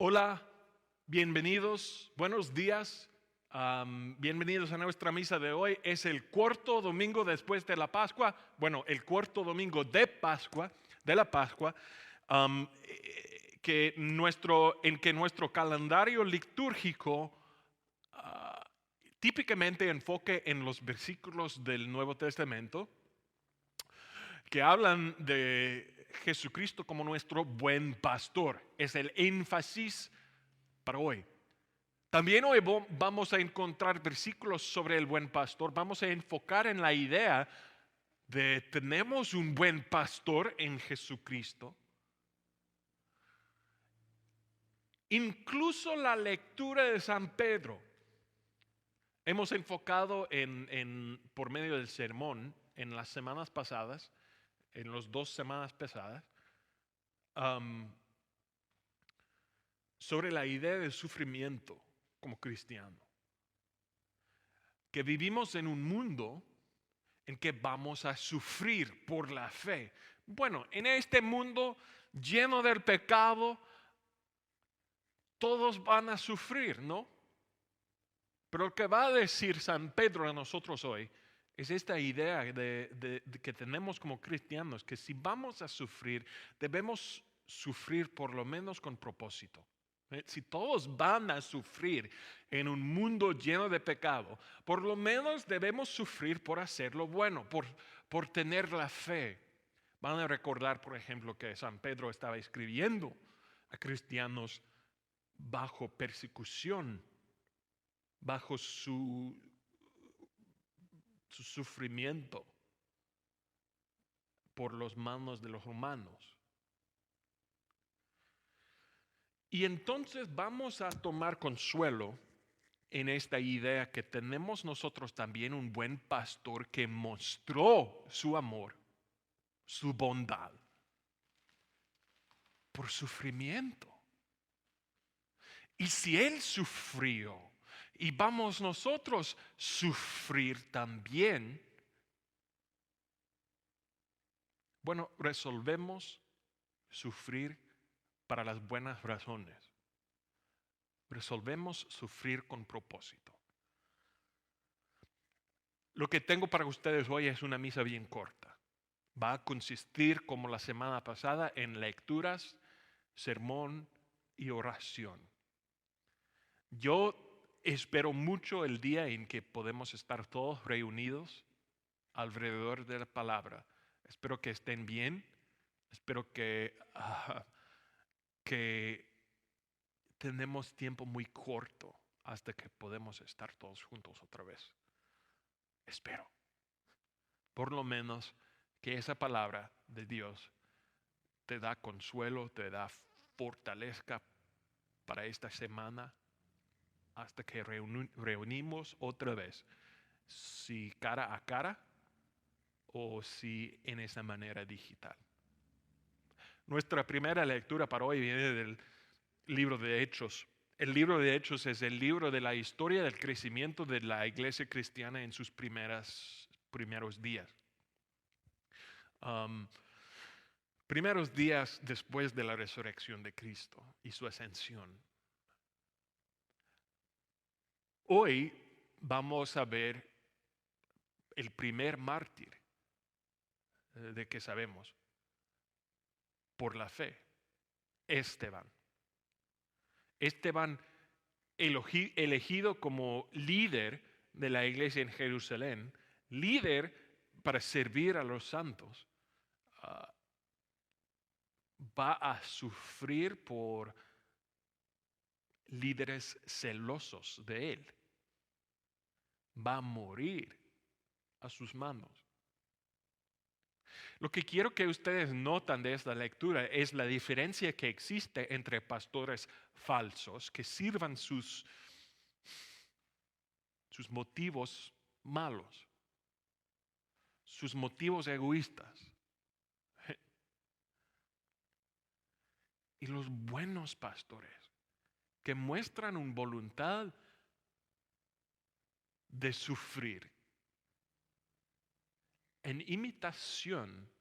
Hola, bienvenidos, buenos días, bienvenidos a nuestra misa de hoy. Es el cuarto domingo después de la Pascua, bueno, el cuarto domingo de Pascua, de la Pascua, en que nuestro calendario litúrgico ah, típicamente enfoque en los versículos del Nuevo Testamento que hablan de Jesucristo como nuestro buen pastor. Es el énfasis para hoy. También hoy vamos a encontrar versículos sobre el buen pastor. Vamos a enfocar en la idea de tenemos un buen pastor en Jesucristo. Incluso la lectura de San Pedro. Hemos enfocado por medio del sermón en las semanas pasadas, en las 2 semanas pasadas, sobre la idea del sufrimiento como cristiano. Que vivimos en un mundo en que vamos a sufrir por la fe. Bueno, en este mundo lleno del pecado, todos van a sufrir, ¿no? Pero lo que va a decir San Pedro a nosotros hoy es esta idea de que tenemos como cristianos, que si vamos a sufrir, debemos sufrir por lo menos con propósito. Si todos van a sufrir en un mundo lleno de pecado, por lo menos debemos sufrir por hacer lo bueno, por tener la fe. Van a recordar, por ejemplo, que San Pedro estaba escribiendo a cristianos bajo persecución, bajo su sufrimiento por las manos de los romanos. Y entonces vamos a tomar consuelo en esta idea que tenemos nosotros también un buen pastor que mostró su amor, su bondad, por sufrimiento. Y si Él sufrió y vamos nosotros a sufrir también, bueno, resolvemos sufrir para las buenas razones. Resolvemos sufrir con propósito. Lo que tengo para ustedes hoy es una misa bien corta. Va a consistir, como la semana pasada, en lecturas, sermón y oración. Yo espero mucho el día en que podemos estar todos reunidos alrededor de la palabra. Espero que estén bien. Espero que tenemos tiempo muy corto hasta que podemos estar todos juntos otra vez. Espero, por lo menos, que esa palabra de Dios te da consuelo, te da fortaleza para esta semana hasta que reunimos otra vez, si cara a cara o si en esa manera digital. Nuestra primera lectura para hoy viene del libro de Hechos. El libro de Hechos es el libro de la historia del crecimiento de la iglesia cristiana en sus primeros días. Primeros días después de la resurrección de Cristo y su ascensión. Hoy vamos a ver el primer mártir de que sabemos por la fe, Esteban. Esteban elegido como líder de la iglesia en Jerusalén, líder para servir a los santos, va a sufrir por líderes celosos de él. Va a morir a sus manos. Lo que quiero que ustedes notan de esta lectura es la diferencia que existe entre pastores falsos que sirvan sus motivos malos, sus motivos egoístas, y los buenos pastores que muestran una voluntad de sufrir en imitación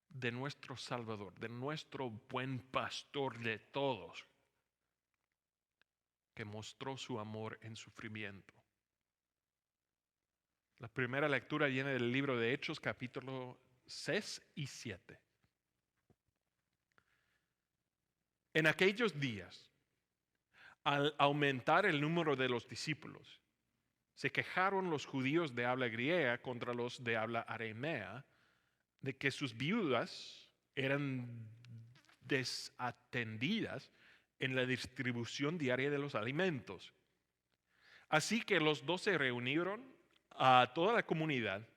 de nuestro Salvador, de nuestro buen pastor de todos, que mostró su amor en sufrimiento. La primera lectura viene del libro de Hechos, capítulo 6 y 7. En aquellos días, al aumentar el número de los discípulos, se quejaron los judíos de habla griega contra los de habla aramea de que sus viudas eran desatendidas en la distribución diaria de los alimentos. Así que los 12 reunieron a toda la comunidad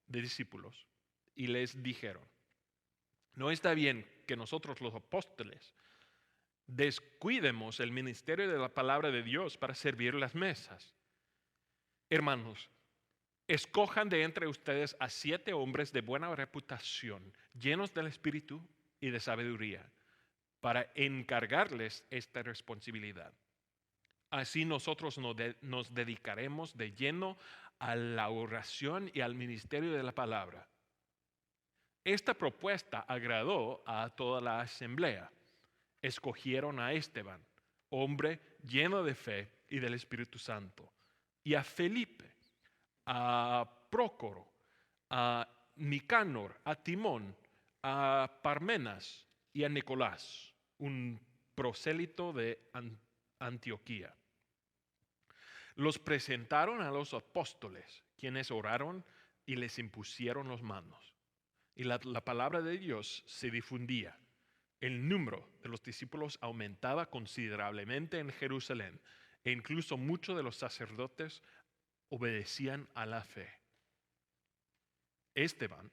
de discípulos y les dijeron: no está bien que nosotros los apóstoles descuidemos el ministerio de la palabra de Dios para servir las mesas. Hermanos, escojan de entre ustedes a 7 hombres de buena reputación, llenos del Espíritu y de sabiduría, para encargarles esta responsabilidad. Así nosotros nos dedicaremos de lleno a la oración y al ministerio de la palabra. Esta propuesta agradó a toda la asamblea. Escogieron a Esteban, hombre lleno de fe y del Espíritu Santo, y a Felipe, a Prócoro, a Nicanor, a Timón, a Parmenas y a Nicolás, un prosélito de Antioquía. Los presentaron a los apóstoles, quienes oraron y les impusieron las manos. Y la palabra de Dios se difundía. El número de los discípulos aumentaba considerablemente en Jerusalén, e incluso muchos de los sacerdotes obedecían a la fe. Esteban,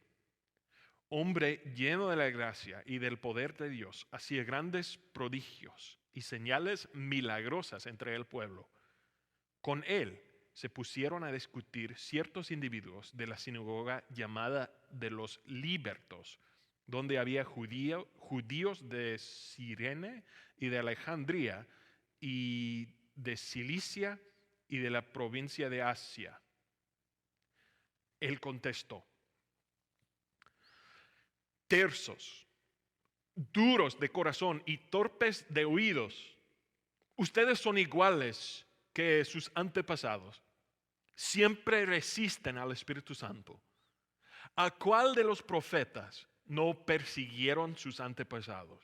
hombre lleno de la gracia y del poder de Dios, hacía grandes prodigios y señales milagrosas entre el pueblo. Con él se pusieron a discutir ciertos individuos de la sinagoga llamada de los libertos, donde había judíos de Cirene y de Alejandría y de Cilicia y de la provincia de Asia. Él contestó: tersos, duros de corazón y torpes de oídos, ustedes son iguales que sus antepasados. Siempre resisten al Espíritu Santo. ¿A cuál de los profetas no persiguieron sus antepasados?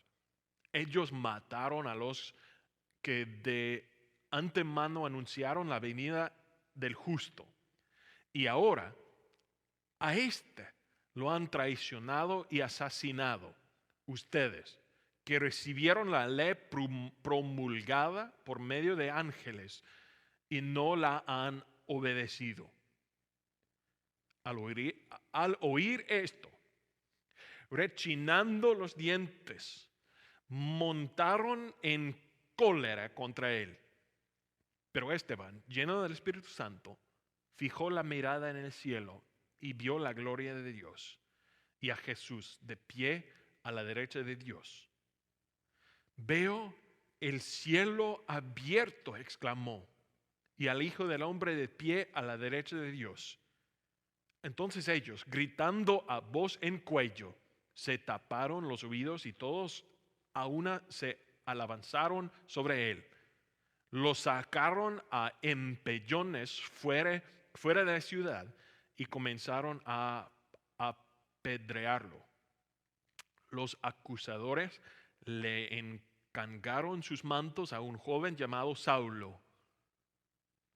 Ellos mataron a los que de antemano anunciaron la venida del justo. Y ahora a este lo han traicionado y asesinado. Ustedes, que recibieron la ley promulgada por medio de ángeles y no la han obedecido. Al oír esto, rechinando los dientes, montaron en cólera contra él. Pero Esteban, lleno del Espíritu Santo, fijó la mirada en el cielo y vio la gloria de Dios y a Jesús de pie a la derecha de Dios. Veo el cielo abierto, exclamó, y al Hijo del Hombre de pie a la derecha de Dios. Entonces ellos, gritando a voz en cuello, se taparon los oídos y todos a una se abalanzaron sobre él. Lo sacaron a empellones fuera de la ciudad y comenzaron a apedrearlo. Los acusadores le encargaron sus mantos a un joven llamado Saulo.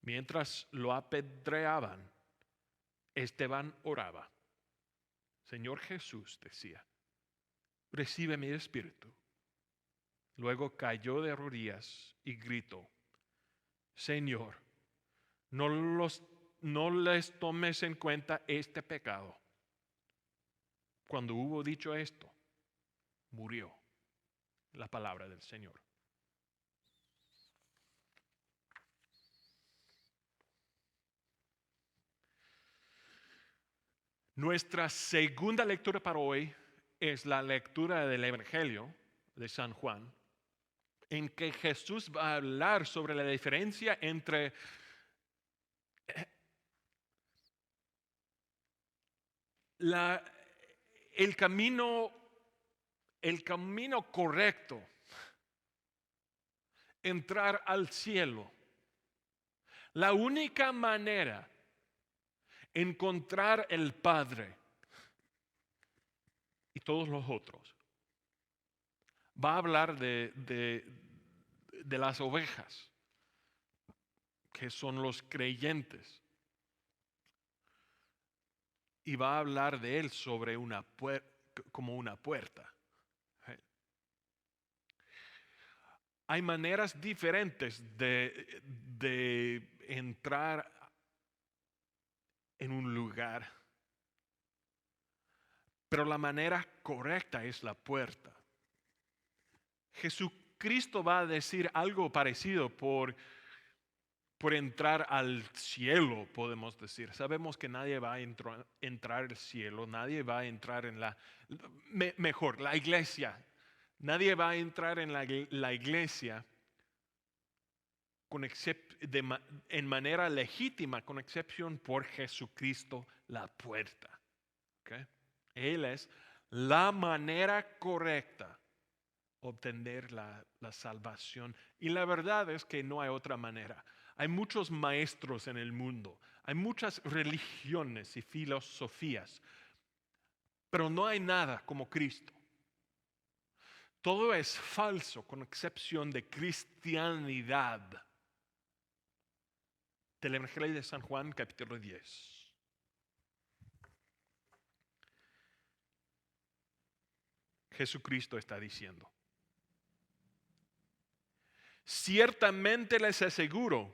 Mientras lo apedreaban, Esteban oraba. Señor Jesús, decía, recibe mi espíritu. Luego cayó de rodillas y gritó: Señor, no les tomes en cuenta este pecado. Cuando hubo dicho esto, murió. La palabra del Señor. Nuestra segunda lectura para hoy es la lectura del Evangelio de San Juan, en que Jesús va a hablar sobre la diferencia entre el camino correcto, entrar al cielo, La única manera de encontrar el Padre y todos los otros va a hablar de las ovejas, que son los creyentes. Y va a hablar de él sobre como una puerta. Hay maneras diferentes de entrar en un lugar, pero la manera correcta es la puerta. Jesucristo va a decir algo parecido por entrar al cielo, podemos decir. Sabemos que nadie va a entrar al cielo, nadie va a entrar en la iglesia. Nadie va a entrar en la iglesia en manera legítima, con excepción por Jesucristo, la puerta. ¿Okay? Él es la manera correcta de obtener la salvación. Y la verdad es que no hay otra manera. Hay muchos maestros en el mundo, hay muchas religiones y filosofías, pero no hay nada como Cristo. Todo es falso con excepción de cristianidad. Del Evangelio de San Juan, capítulo 10. Jesucristo está diciendo: ciertamente les aseguro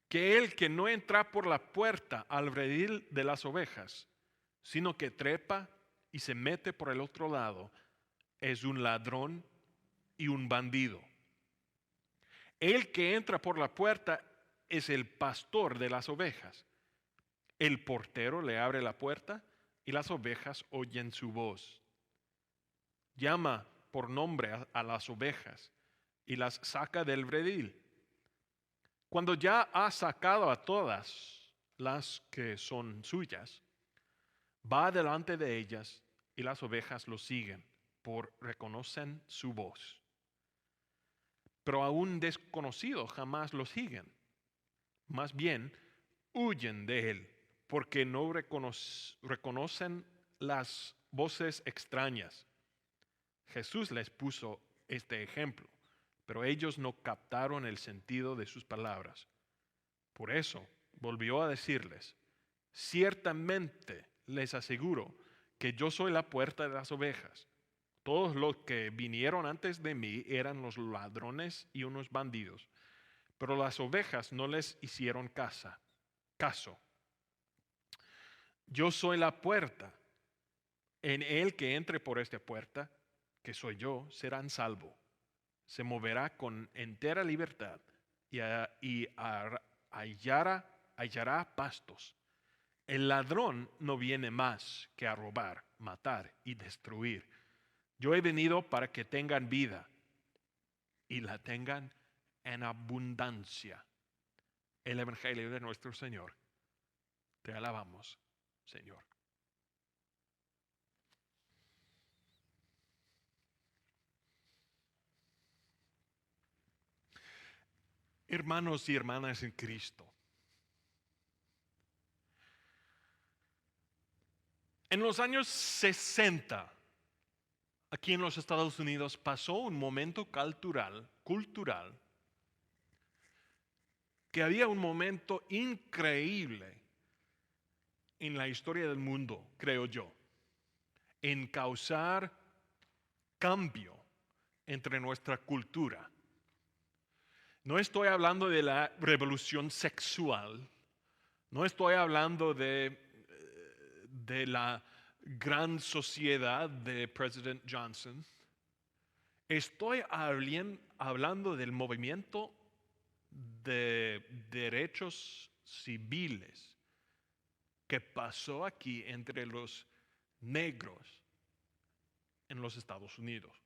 que el que no entra por la puerta al redil de las ovejas, sino que trepa y se mete por el otro lado, es un ladrón y un bandido. El que entra por la puerta es el pastor de las ovejas. El portero le abre la puerta y las ovejas oyen su voz. Llama por nombre a las ovejas y las saca del redil. Cuando ya ha sacado a todas las que son suyas, va delante de ellas y las ovejas lo siguen, reconocen su voz. Pero a un desconocido jamás lo siguen. Más bien, huyen de él, porque no reconocen las voces extrañas. Jesús les puso este ejemplo, pero ellos no captaron el sentido de sus palabras. Por eso volvió a decirles: ciertamente les aseguro que yo soy la puerta de las ovejas. Todos los que vinieron antes de mí eran los ladrones y unos bandidos, pero las ovejas no les hicieron caso. Yo soy la puerta. En el que entre por esta puerta, que soy yo, serán salvos. Se moverá con entera libertad y hallará pastos. El ladrón no viene más que a robar, matar y destruir. Yo he venido para que tengan vida y la tengan en abundancia. El Evangelio de nuestro Señor. Te alabamos, Señor. Hermanos y hermanas en Cristo, en los años 60, aquí en los Estados Unidos, pasó un momento cultural, que había un momento increíble en la historia del mundo, creo yo, en causar cambio entre nuestra cultura. No estoy hablando de la revolución sexual, no estoy hablando de la gran sociedad de President Johnson. Estoy hablando del movimiento de derechos civiles que pasó aquí entre los negros en los Estados Unidos.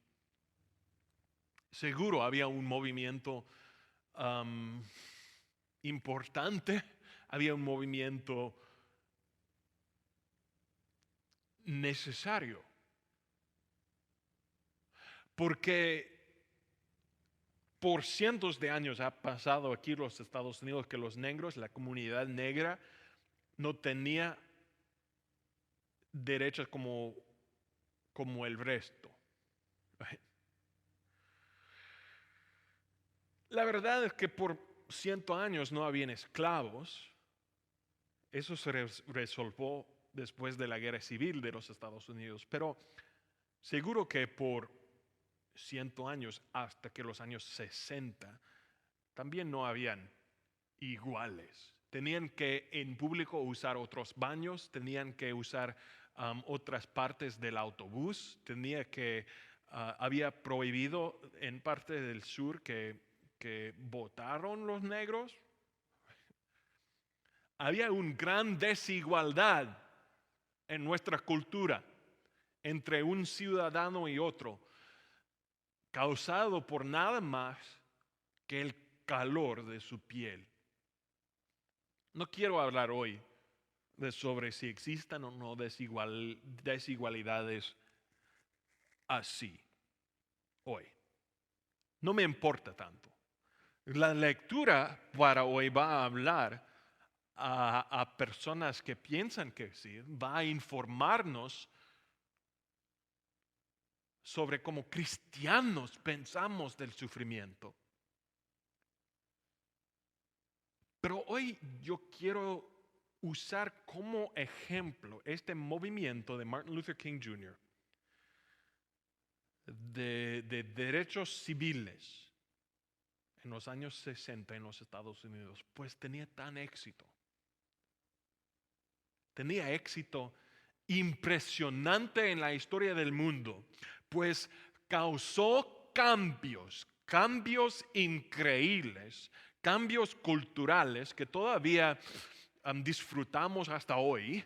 Seguro había un movimiento importante, había un movimiento necesario, porque por cientos de años ha pasado aquí en los Estados Unidos que los negros, la comunidad negra, no tenía derechos como el resto. La verdad es que por 100 años no habían esclavos. Eso se resolvió después de la guerra civil de los Estados Unidos. Pero seguro que por 100 años, hasta que los años 60, también no habían iguales. Tenían que en público usar otros baños, tenían que usar otras partes del autobús, había prohibido en parte del sur que votaron los negros. Había una gran desigualdad en nuestra cultura entre un ciudadano y otro, causado por nada más que el calor de su piel. No quiero hablar hoy sobre si existan o no desigualdades así hoy. No me importa tanto. La lectura para hoy va a hablar a personas que piensan que sí, va a informarnos sobre cómo cristianos pensamos del sufrimiento. Pero hoy yo quiero usar como ejemplo este movimiento de Martin Luther King Jr. de derechos civiles en los años 60 en los Estados Unidos, pues tenía tan éxito. Tenía éxito impresionante en la historia del mundo, pues causó cambios increíbles, cambios culturales que todavía disfrutamos hasta hoy.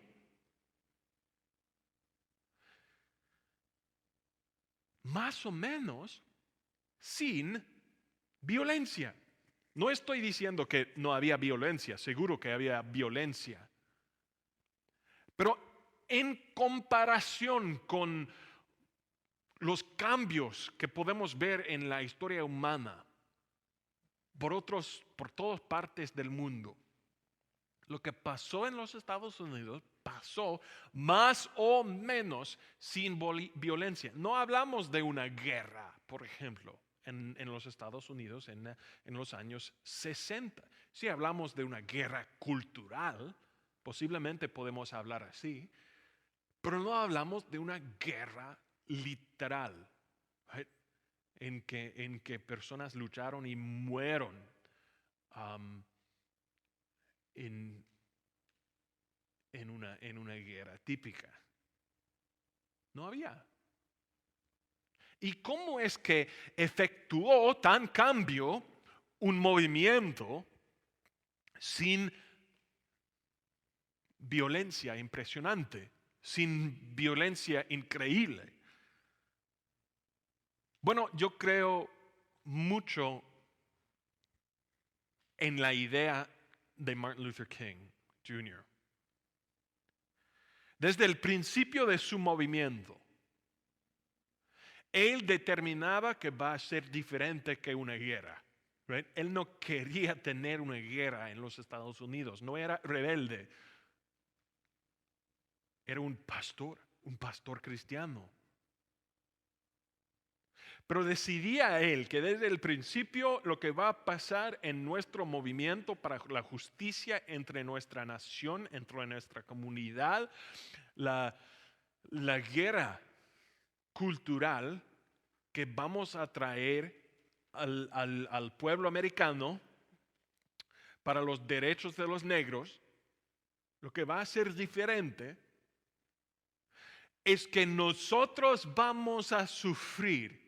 Más o menos sin violencia. No estoy diciendo que no había violencia, seguro que había violencia. Pero en comparación con los cambios que podemos ver en la historia humana por todas partes del mundo, lo que pasó en los Estados Unidos pasó más o menos sin violencia. No hablamos de una guerra, por ejemplo, en los Estados Unidos en los años 60. Si hablamos de una guerra cultural, posiblemente podemos hablar así, pero no hablamos de una guerra literal, right? en que personas lucharon y murieron en una guerra típica. No había. ¿Y cómo es que efectuó tan cambio un movimiento sin violencia impresionante, sin violencia increíble? Bueno, yo creo mucho en la idea de Martin Luther King Jr. Desde el principio de su movimiento, él determinaba que va a ser diferente que una guerra. Right? Él no quería tener una guerra en los Estados Unidos, no era rebelde. Era un pastor cristiano. Pero decidía él que desde el principio lo que va a pasar en nuestro movimiento para la justicia entre nuestra nación, entre nuestra comunidad, la guerra cultural que vamos a traer al pueblo americano para los derechos de los negros, lo que va a ser diferente es que nosotros vamos a sufrir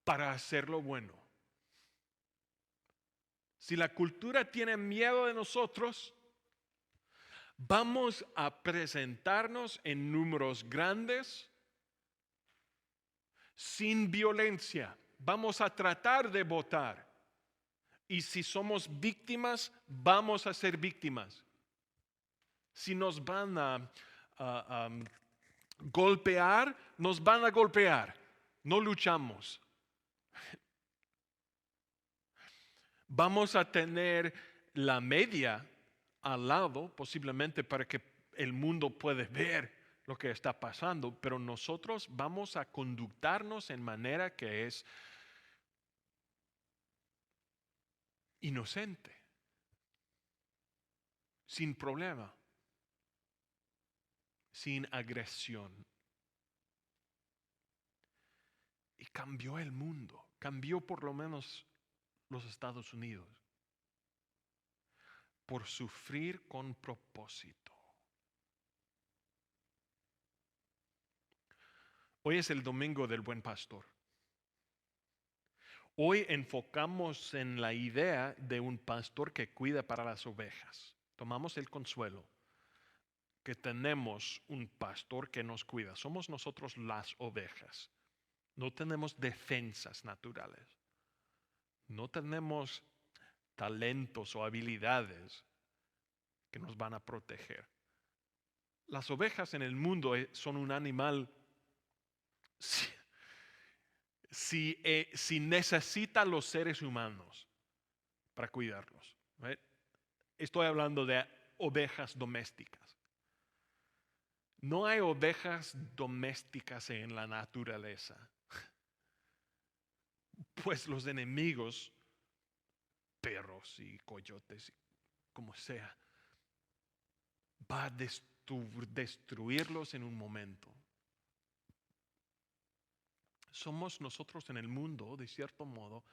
para hacer lo bueno. Si la cultura tiene miedo de nosotros, vamos a presentarnos en números grandes, sin violencia. Vamos a tratar de votar. Y si somos víctimas, vamos a ser víctimas. Si nos van a golpear, nos van a golpear. No luchamos. Vamos a tener la media al lado, posiblemente para que el mundo pueda ver lo que está pasando, pero nosotros vamos a conductarnos en manera que es inocente, sin problema, sin agresión. Y cambió el mundo, cambió por lo menos los Estados Unidos, por sufrir con propósito. Hoy es el domingo del Buen Pastor. Hoy enfocamos en la idea de un pastor que cuida para las ovejas. Tomamos el consuelo que tenemos un pastor que nos cuida. Somos nosotros las ovejas. No tenemos defensas naturales. No tenemos talentos o habilidades que nos van a proteger. Las ovejas en el mundo son un animal si necesita los seres humanos para cuidarlos. ¿Right? Estoy hablando de ovejas domésticas. No hay ovejas domésticas en la naturaleza. Pues los enemigos, perros y coyotes, como sea, va a destruirlos en un momento. Somos nosotros en el mundo, de cierto modo,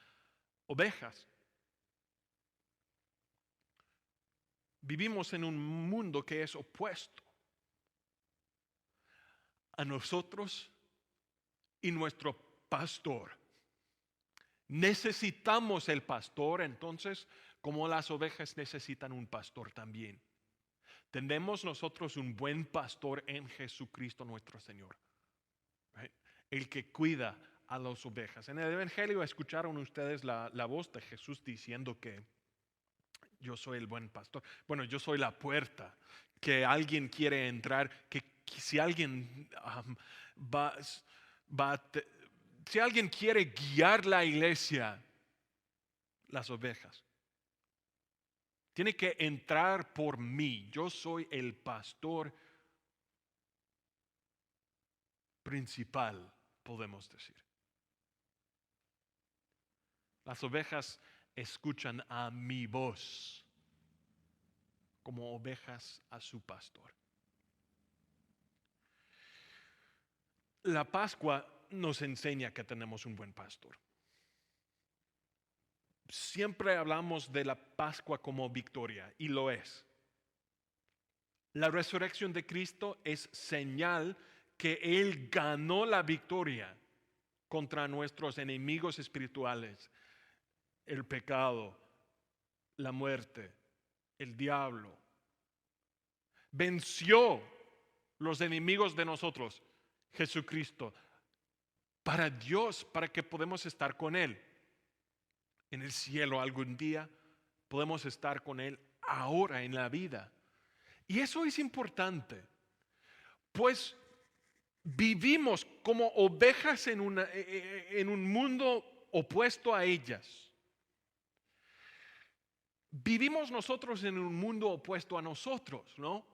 ovejas. Vivimos en un mundo que es opuesto a nosotros y nuestro pastor. Necesitamos el pastor, entonces, como las ovejas necesitan un pastor también. Tenemos nosotros un buen pastor en Jesucristo nuestro Señor. Right? El que cuida a las ovejas. En el Evangelio escucharon ustedes la voz de Jesús diciendo que yo soy el buen pastor. Bueno, yo soy la puerta. Que alguien quiere entrar, que si alguien va, si alguien quiere guiar la iglesia, las ovejas, tiene que entrar por mí. Yo soy el pastor principal, podemos decir. Las ovejas escuchan a mi voz como ovejas a su pastor. La Pascua nos enseña que tenemos un buen pastor. Siempre hablamos de la Pascua como victoria, y lo es. La resurrección de Cristo es señal que Él ganó la victoria contra nuestros enemigos espirituales, el pecado, la muerte, el diablo. Venció los enemigos de nosotros, Jesucristo, para Dios, para que podamos estar con Él. En el cielo algún día podemos estar con Él ahora en la vida. Y eso es importante, pues vivimos como ovejas en un mundo opuesto a ellas. Vivimos nosotros en un mundo opuesto a nosotros, ¿no?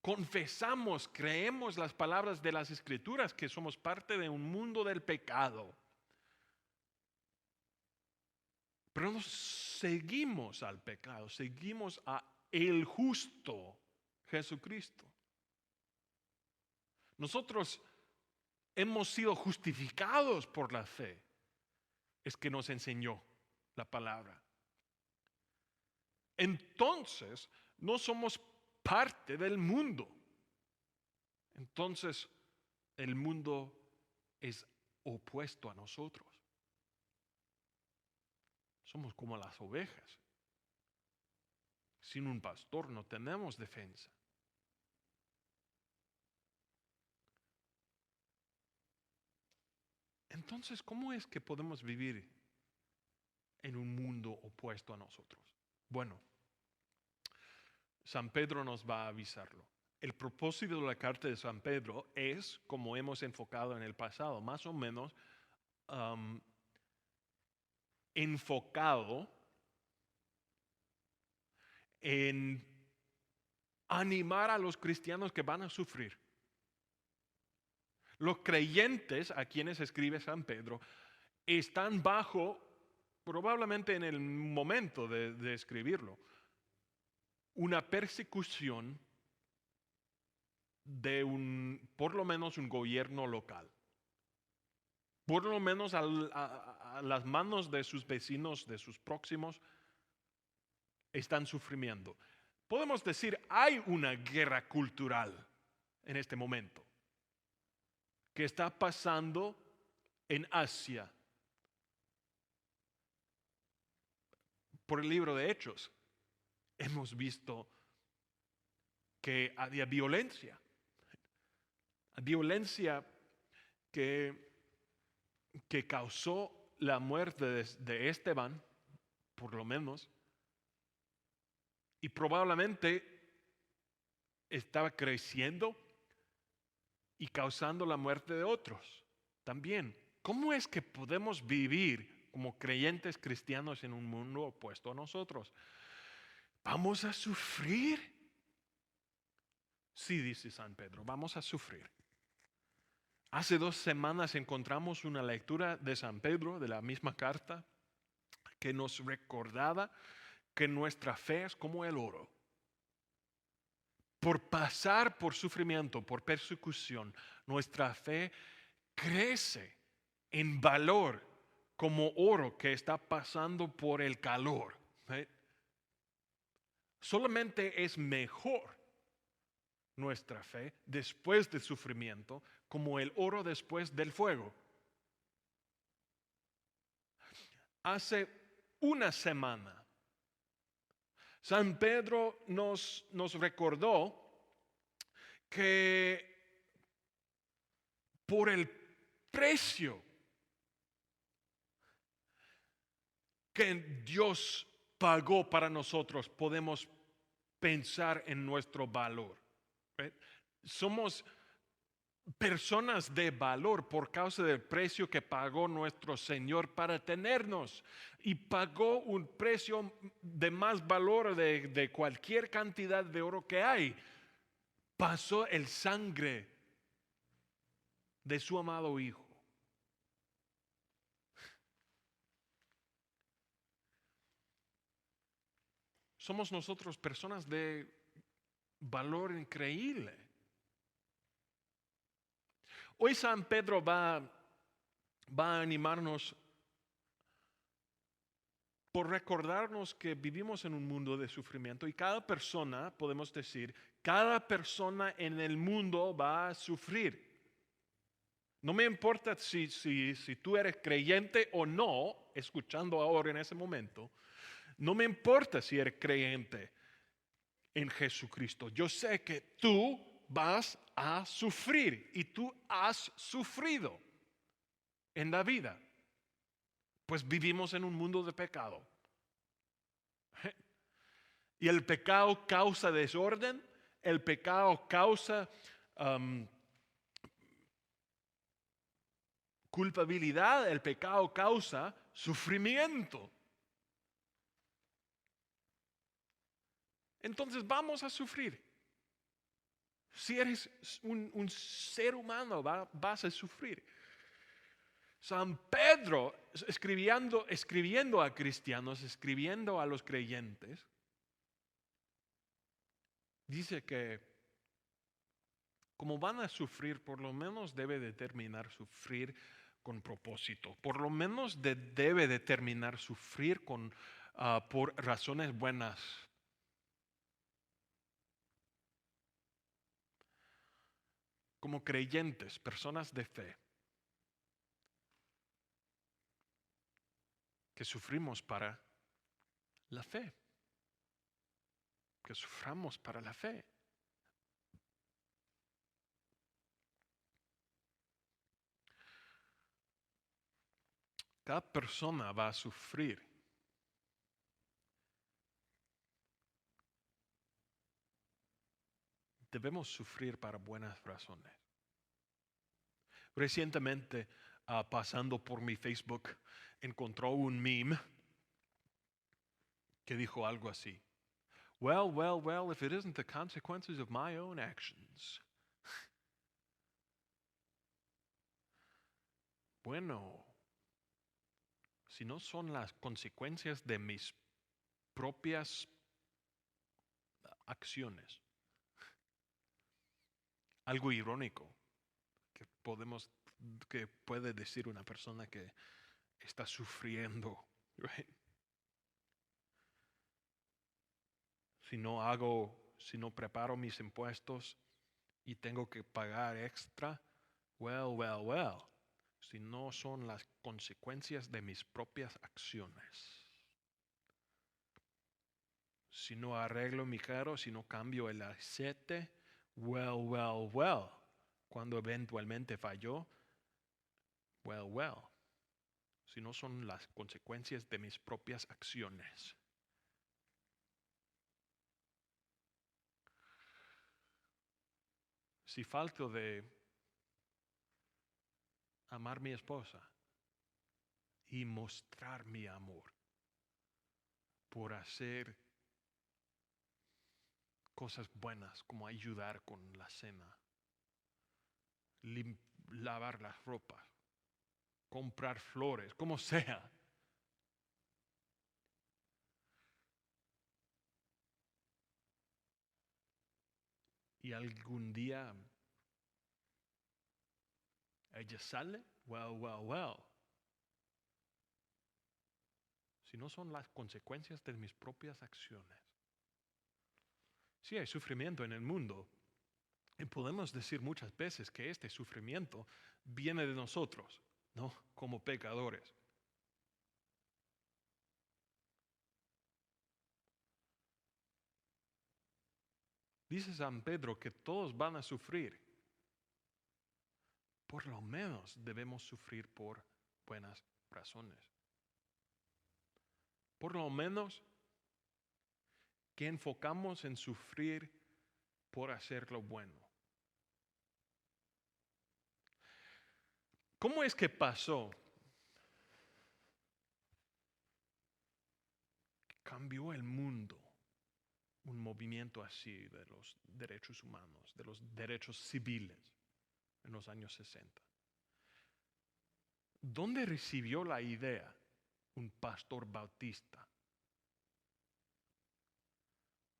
Confesamos, creemos las palabras de las Escrituras que somos parte de un mundo del pecado. Pero no seguimos al pecado, seguimos a el justo Jesucristo. Nosotros hemos sido justificados por la fe. Es que nos enseñó la palabra. Entonces, no somos parte del mundo. Entonces, el mundo es opuesto a nosotros. Somos como las ovejas. Sin un pastor no tenemos defensa. Entonces, ¿cómo es que podemos vivir en un mundo opuesto a nosotros? Bueno, San Pedro nos va a avisarlo. El propósito de la carta de San Pedro es, como hemos enfocado en el pasado, más o menos enfocado en animar a los cristianos que van a sufrir. Los creyentes a quienes escribe San Pedro están bajo, probablemente en el momento de escribirlo, una persecución de por lo menos un gobierno local. Por lo menos a las manos de sus vecinos, de sus próximos, están sufriendo. Podemos decir, hay una guerra cultural en este momento que está pasando en Asia. Por el libro de Hechos hemos visto que había violencia que causó la muerte de Esteban, por lo menos, y probablemente estaba creciendo y causando la muerte de otros también. ¿Cómo es que podemos vivir como creyentes cristianos en un mundo opuesto a nosotros? ¿Vamos a sufrir? Sí, dice San Pedro, vamos a sufrir. Hace 2 semanas encontramos una lectura de San Pedro, de la misma carta, que nos recordaba que nuestra fe es como el oro. Por pasar por sufrimiento, por persecución, nuestra fe crece en valor como oro que está pasando por el calor. Solamente es mejor nuestra fe después del sufrimiento como el oro después del fuego. Hace una semana, San Pedro nos recordó que por el precio que Dios pagó para nosotros, podemos pensar en nuestro valor. Somos personas de valor por causa del precio que pagó nuestro Señor para tenernos. Y pagó un precio de más valor de cualquier cantidad de oro que hay. Pasó el sangre de su amado Hijo. Somos nosotros personas de valor increíble. Hoy San Pedro va a animarnos por recordarnos que vivimos en un mundo de sufrimiento y cada persona, podemos decir, cada persona en el mundo va a sufrir. No me importa si tú eres creyente o no, escuchando ahora en ese momento, no me importa si eres creyente en Jesucristo. Yo sé que tú vas a sufrir y tú has sufrido en la vida. Pues vivimos en un mundo de pecado. Y el pecado causa desorden, el pecado causa culpabilidad, el pecado causa sufrimiento. Entonces vamos a sufrir. Si eres un ser humano, vas a sufrir. San Pedro, escribiendo a cristianos, escribiendo a los creyentes, dice que como van a sufrir, por lo menos debe determinar sufrir con propósito. Por lo menos debe determinar sufrir por razones buenas. Como creyentes, personas de fe, que sufrimos para la fe, que suframos para la fe. Cada persona va a sufrir. Debemos sufrir para buenas razones. Recientemente, pasando por mi Facebook, encontró un meme que dijo algo así. Well, well, well, if it isn't the consequences of my own actions. Bueno, si no son las consecuencias de mis propias acciones. Algo irónico que puede decir una persona que está sufriendo, right? Si no preparo mis impuestos y tengo que pagar extra, well, well, well. Si no son las consecuencias de mis propias acciones. Si no arreglo mi carro, si no cambio el aceite, well, well, well. Cuando eventualmente falló, well, well. Si no son las consecuencias de mis propias acciones. Si falto de amar a mi esposa y mostrar mi amor por hacer cosas buenas como ayudar con la cena, lavar las ropas, comprar flores, como sea. Y algún día ella sale, well, well, well. Si no son las consecuencias de mis propias acciones. Sí hay sufrimiento en el mundo. Y podemos decir muchas veces que este sufrimiento viene de nosotros, ¿no? Como pecadores. Dice San Pedro que todos van a sufrir. Por lo menos debemos sufrir por buenas razones. Por lo menos que enfocamos en sufrir por hacer lo bueno. ¿Cómo es que pasó? Cambió el mundo un movimiento así de los derechos humanos, de los derechos civiles en los años 60. ¿Dónde recibió la idea un pastor bautista?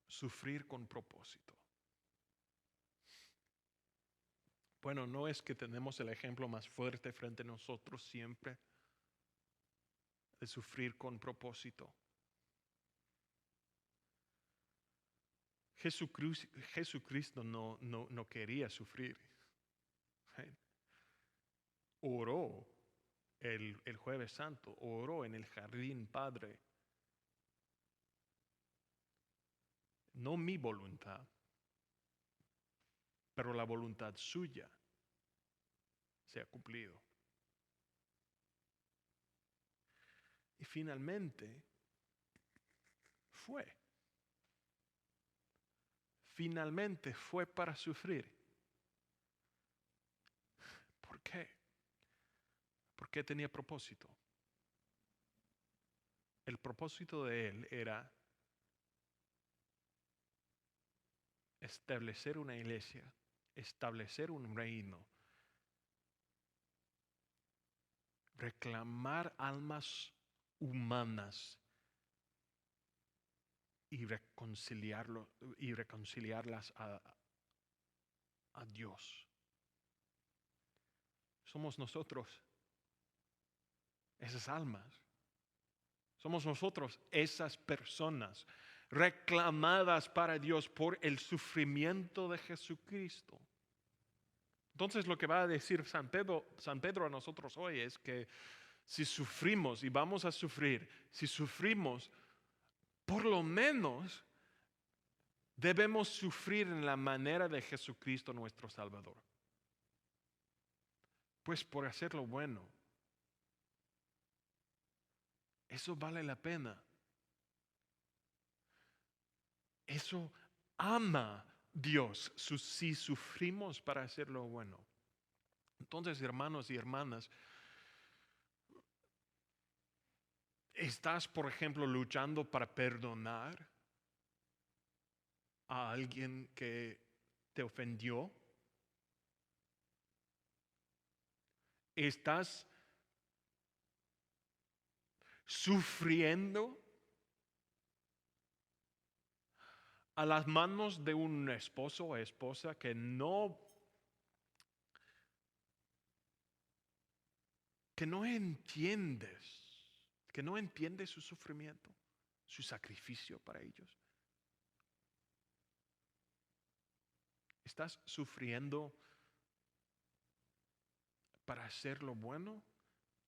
Sufrir con propósito. Bueno, no es que tenemos el ejemplo más fuerte frente a nosotros siempre de sufrir con propósito. Jesucristo no quería sufrir. Oró el Jueves Santo, oró en el jardín, Padre. No mi voluntad, pero la voluntad suya se ha cumplido. Y finalmente fue. Finalmente fue para sufrir. ¿Por qué? Porque tenía propósito. El propósito de él era establecer una iglesia, establecer un reino, reclamar almas humanas y reconciliarlas a Dios. Somos nosotros esas almas. Somos nosotros esas personas reclamadas para Dios por el sufrimiento de Jesucristo. Entonces lo que va a decir San Pedro a nosotros hoy es que si sufrimos y vamos a sufrir, si sufrimos, por lo menos debemos sufrir en la manera de Jesucristo nuestro Salvador. Pues por hacer lo bueno. Eso vale la pena. Eso ama Dios si sufrimos para hacer lo bueno. Entonces, hermanos y hermanas, ¿Estás, por ejemplo, luchando para perdonar a alguien que te ofendió? ¿Estás sufriendo a las manos de un esposo o esposa que no entiendes, que no entiende su sufrimiento, su sacrificio para ellos? ¿Estás sufriendo para hacer lo bueno,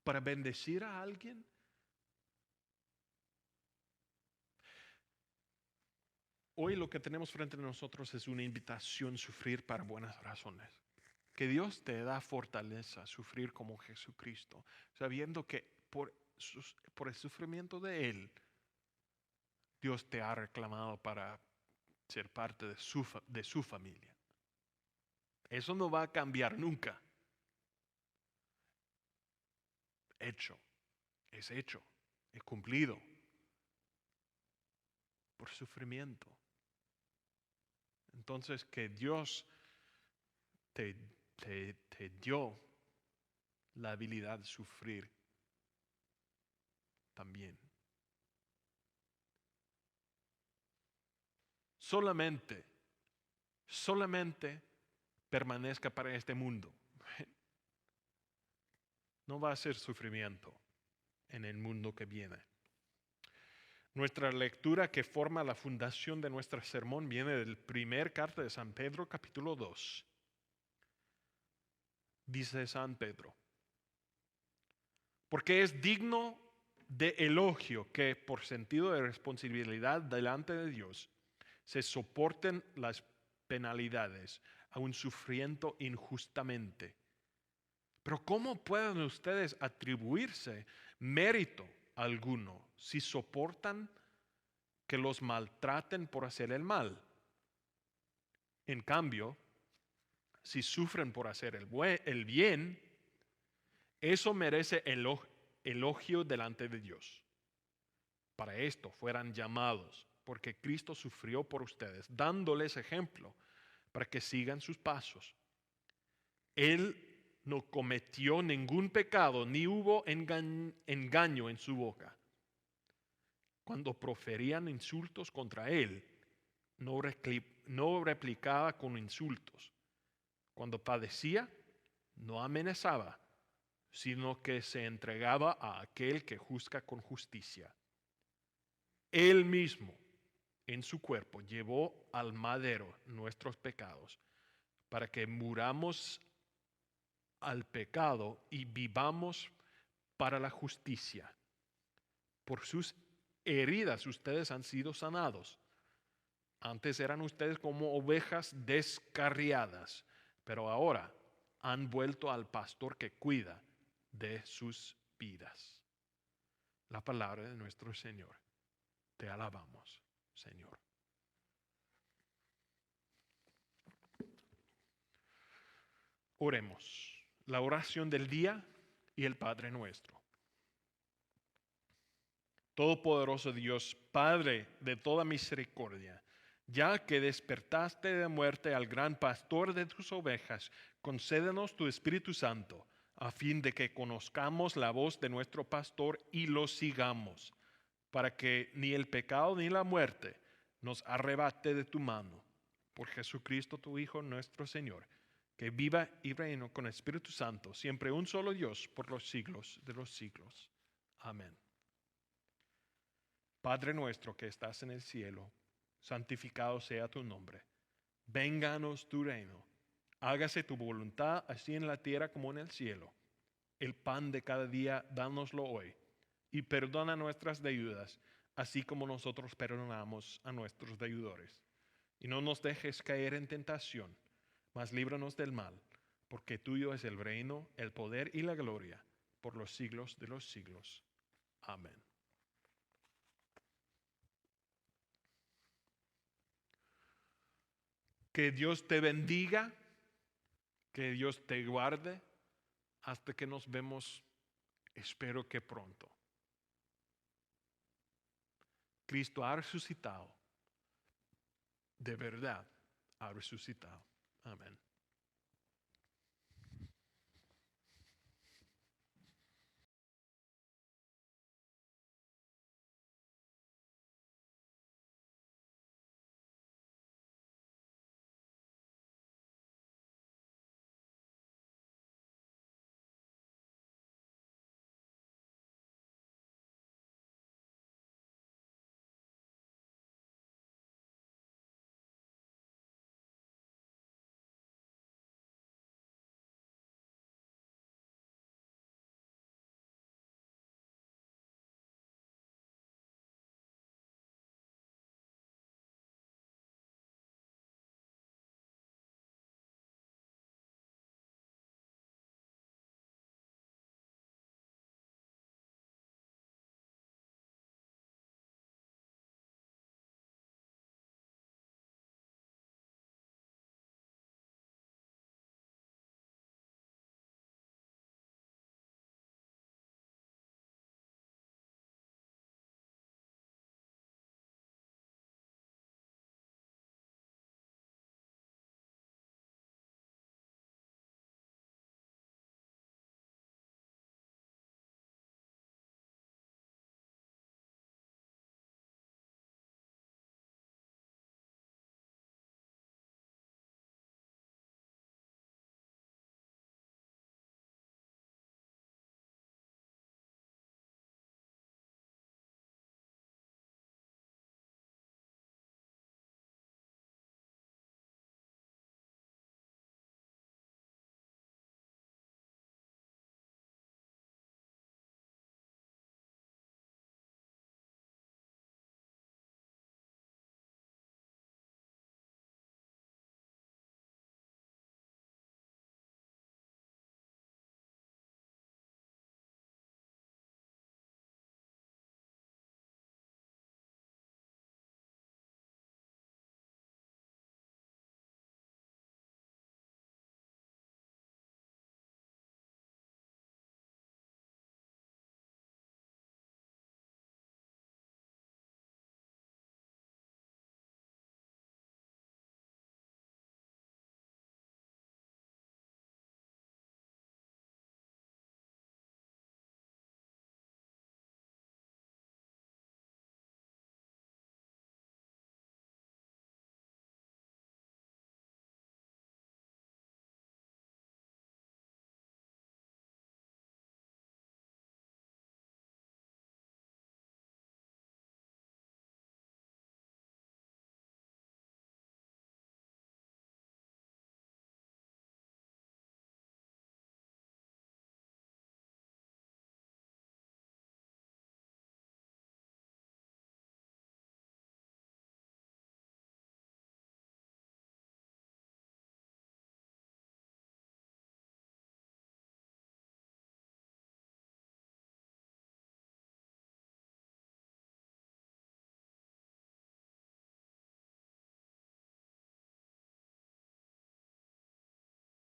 para bendecir a alguien? Hoy lo que tenemos frente a nosotros es una invitación a sufrir para buenas razones. Que Dios te da fortaleza a sufrir como Jesucristo, sabiendo que por el sufrimiento de Él, Dios te ha reclamado para ser parte de su familia. Eso no va a cambiar nunca. Hecho, es cumplido por sufrimiento. Entonces, que Dios te dio la habilidad de sufrir también. Solamente permanezca para este mundo. No va a ser sufrimiento en el mundo que viene. Nuestra lectura que forma la fundación de nuestro sermón viene del primer carta de San Pedro, capítulo 2. Dice San Pedro: porque es digno de elogio que por sentido de responsabilidad delante de Dios se soporten las penalidades, aun sufriendo injustamente. Pero ¿cómo pueden ustedes atribuirse mérito alguno si soportan que los maltraten por hacer el mal? En cambio, si sufren por hacer el bien, eso merece elogio delante de Dios. Para esto fueran llamados, porque Cristo sufrió por ustedes, dándoles ejemplo para que sigan sus pasos. Él no cometió ningún pecado, ni hubo engaño en su boca. Cuando proferían insultos contra él, no replicaba con insultos. Cuando padecía, no amenazaba, sino que se entregaba a aquel que juzga con justicia. Él mismo en su cuerpo llevó al madero nuestros pecados, para que muramos al pecado y vivamos para la justicia. Por sus heridas ustedes han sido sanados. Antes eran ustedes como ovejas descarriadas, pero ahora han vuelto al pastor que cuida de sus vidas. La palabra de nuestro Señor. Te alabamos, Señor. Oremos. La oración del día y el Padre nuestro. Todopoderoso Dios, Padre de toda misericordia, ya que despertaste de muerte al gran pastor de tus ovejas, concédenos tu Espíritu Santo, a fin de que conozcamos la voz de nuestro pastor y lo sigamos, para que ni el pecado ni la muerte nos arrebate de tu mano. Por Jesucristo tu Hijo nuestro Señor, que viva y reina con el Espíritu Santo, siempre un solo Dios, por los siglos de los siglos. Amén. Padre nuestro que estás en el cielo, santificado sea tu nombre. Vénganos tu reino. Hágase tu voluntad, así en la tierra como en el cielo. El pan de cada día, dánoslo hoy. Y perdona nuestras deudas, así como nosotros perdonamos a nuestros deudores. Y no nos dejes caer en tentación, mas líbranos del mal, porque tuyo es el reino, el poder y la gloria, por los siglos de los siglos. Amén. Que Dios te bendiga, que Dios te guarde, hasta que nos vemos, espero que pronto. Cristo ha resucitado. De verdad, ha resucitado. Amén.